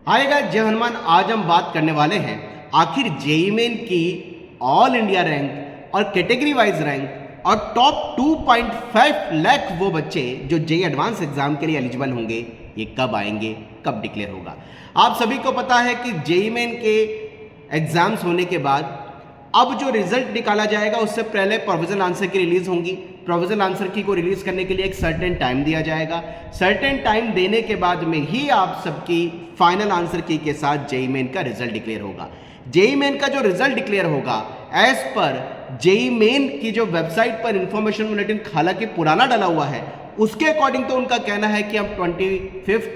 Hi guys, जय हनुमान। आज हम बात करने वाले हैं आखिर जेईई मेन की ऑल इंडिया रैंक और कैटेगरी वाइज रैंक और टॉप 2.5 लाख वो बच्चे जो जेईई एडवांस एग्जाम के लिए एलिजिबल होंगे, ये कब आएंगे, कब डिक्लेयर होगा। आप सभी को पता है कि जेईई मेन के एग्जाम्स होने के बाद अब जो रिजल्ट निकाला जाएगा उससे पहले प्रोविजनल आंसर की रिलीज होंगी। प्रोविजनल आंसर की को रिलीज करने के लिए एक सर्टेन टाइम दिया जाएगा। सर्टेन टाइम देने के बाद में ही आप सबकी फाइनल आंसर की के साथ जेईई मेन का रिजल्ट डिक्लेयर होगा। जेईई मेन का जो रिजल्ट डिक्लेयर होगा एज पर जेईई मेन की जो वेबसाइट पर इंफॉर्मेशन बुलेटिन हालांकि पुराना डाला हुआ है, उसके अकॉर्डिंग तो उनका कहना है कि हम 25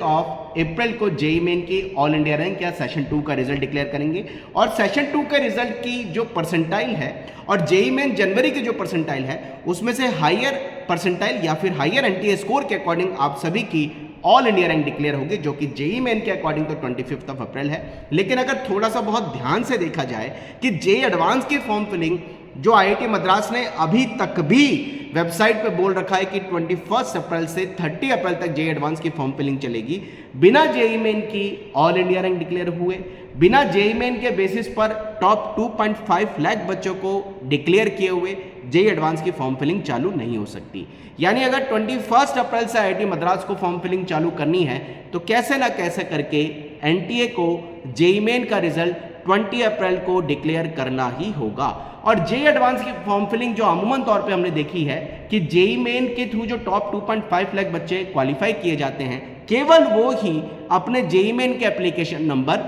अप्रैल को जेईई मेन की ऑल इंडिया रैंक या सेशन 2 का रिजल्ट डिक्लेयर करेंगे। और सेशन 2 के रिजल्ट की जो परसेंटाइल है और जेईई मेन जनवरी की जो परसेंटाइल है उसमें से हायर परसेंटाइल या फिर हायर एनटीए स्कोर के अकॉर्डिंग आप सभी की ऑल इंडिया रैंक डिक्लेयर होगी, जो कि जेईई मेन के अकॉर्डिंग तो 25 अप्रैल है। लेकिन अगर थोड़ा सा बहुत ध्यान से देखा जाए कि जेईई एडवांस की फॉर्म फिलिंग जो आईआईटी मद्रास ने अभी तक भी वेबसाइट पे बोल रखा है कि 21 अप्रैल से 30 अप्रैल तक जेईई एडवांस की फॉर्म फिलिंग चलेगी, बिना जेईई मेन की ऑल इंडिया रैंक डिक्लेयर हुए, बिना जेईई मेन के बेसिस पर टॉप 2.5 लाख बच्चों को डिक्लेयर किए हुए जेईई एडवांस की फॉर्म फिलिंग चालू नहीं हो सकती। यानी अगर 21 अप्रैल से आईआईटी मद्रास को फॉर्म फिलिंग चालू करनी है तो कैसे ना कैसे करके एनटीए को जेईई मेन का रिजल्ट 20 अप्रैल को डिक्लेयर करना ही होगा। और जेईई एडवांस की फॉर्म फिलिंग जो अमूमन तौर पे हमने देखी है कि जेईई मेन के थ्रू जो टॉप 2.5 लाख बच्चे क्वालिफाई किए जाते हैं, केवल वो ही अपने जेईई मेन के एप्लीकेशन नंबर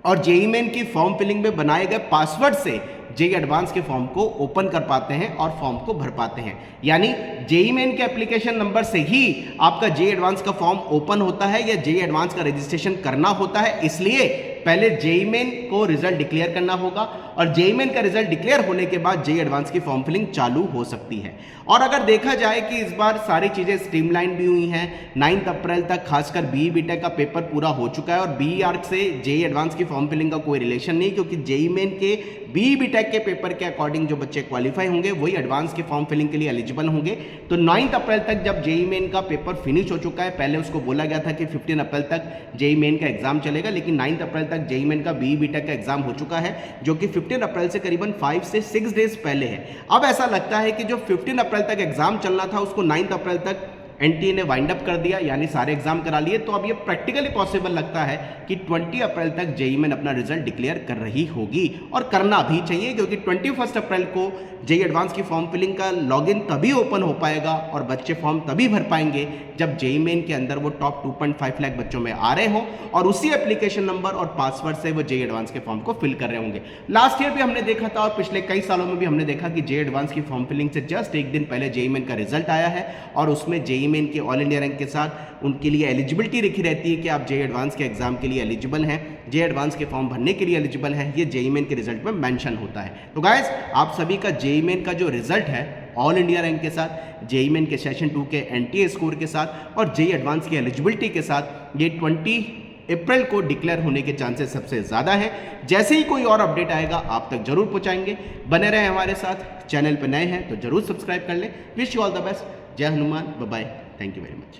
और जेईई मेन की फॉर्म फिलिंग में बनाए गए पासवर्ड से जेईई एडवांस के फॉर्म को ओपन कर पाते हैं और फॉर्म को भर पाते हैं। यानी जेईई मेन के एप्लीकेशन नंबर से ही आपका जेईई एडवांस का फॉर्म ओपन होता है या जेईई एडवांस का रजिस्ट्रेशन करना होता है। इसलिए पहले जेईई मेन को रिजल्ट डिक्लेयर करना होगा और जेईई मेन का रिजल्ट डिक्लेयर होने के बाद जेईई एडवांस की फॉर्म फिलिंग चालू हो सकती है। और अगर देखा जाए कि इस बार सारी चीज़ें स्ट्रीमलाइन भी हुई हैं, 9 अप्रैल तक खासकर बीई बीटेक का पेपर पूरा हो चुका है और बीई आर्क से जेईई एडवांस की फॉर्म फिलिंग का कोई रिलेशन नहीं, क्योंकि जेईई मेन के बीई बीटेक के पेपर के अकॉर्डिंग जो बच्चे क्वालिफाई होंगे वही एडवांस की फॉर्म फिलिंग के लिए एलिजिबल होंगे। तो 9 अप्रैल तक जब जेईई मेन का पेपर फिनिश हो चुका है, पहले उसको बोला गया था कि 15 अप्रैल तक जेईई मेन का एग्जाम चलेगा, लेकिन 9 अप्रैल तक जेईई मेन का बीई बीटेक का एग्जाम हो चुका है, जो कि 15 अप्रैल से करीबन 5 से 6 डेज पहले है। अब ऐसा लगता है कि जो 15 अप्रैल तक एग्जाम चलना था उसको 9 अप्रैल तक एनटीए ने वाइंड अप कर दिया, यानी सारे एग्जाम करा लिए। तो अब ये प्रैक्टिकली पॉसिबल लगता है कि 20 अप्रैल तक जेईई मेन अपना रिजल्ट डिक्लेयर कर रही होगी और करना भी चाहिए, क्योंकि 21 अप्रैल को जेईई एडवांस की फॉर्म फिलिंग का लॉगिन तभी ओपन हो पाएगा और बच्चे फॉर्म तभी भर पाएंगे जब जेईई मेन के अंदर वो टॉप 2.5 लाख बच्चों में आ रहे हों और उसी एप्लीकेशन नंबर और पासवर्ड से वो जेईई एडवांस के फॉर्म को फिल कर रहे होंगे। लास्ट ईयर भी हमने देखा था और पिछले कई सालों में भी हमने देखा कि जेईई एडवांस की फॉर्म फिलिंग से जस्ट एक दिन पहले जेईई मेन का रिजल्ट आया है और उसमें जेईई मेन के ऑल इंडिया रैंक के साथ उनके लिए एलिजिबिलिटी लिखी रहती है कि आप जेईई एडवांस के एग्जाम के लिए एलिजिबल हैं, जेईई एडवांस के फॉर्म भरने के लिए एलिजिबल है, ये जेईई मेन के रिजल्ट में मेंशन होता है। तो गाइस, आप सभी का जेईई मेन का जो रिजल्ट है ऑल इंडिया रैंक के साथ, जेईई मेन के सेशन 2 के एनटीए स्कोर के साथ और जेईई एडवांस की एलिजिबिलिटी के साथ ये 20 अप्रैल को डिक्लेयर होने के चांसेस सबसे ज़्यादा है। जैसे ही कोई और अपडेट आएगा आप तक जरूर पहुंचाएंगे। बने रहें हमारे साथ। चैनल पर नए हैं तो जरूर सब्सक्राइब कर लें। Wish you all the best. जय Hanuman. Bye bye. Thank you very much.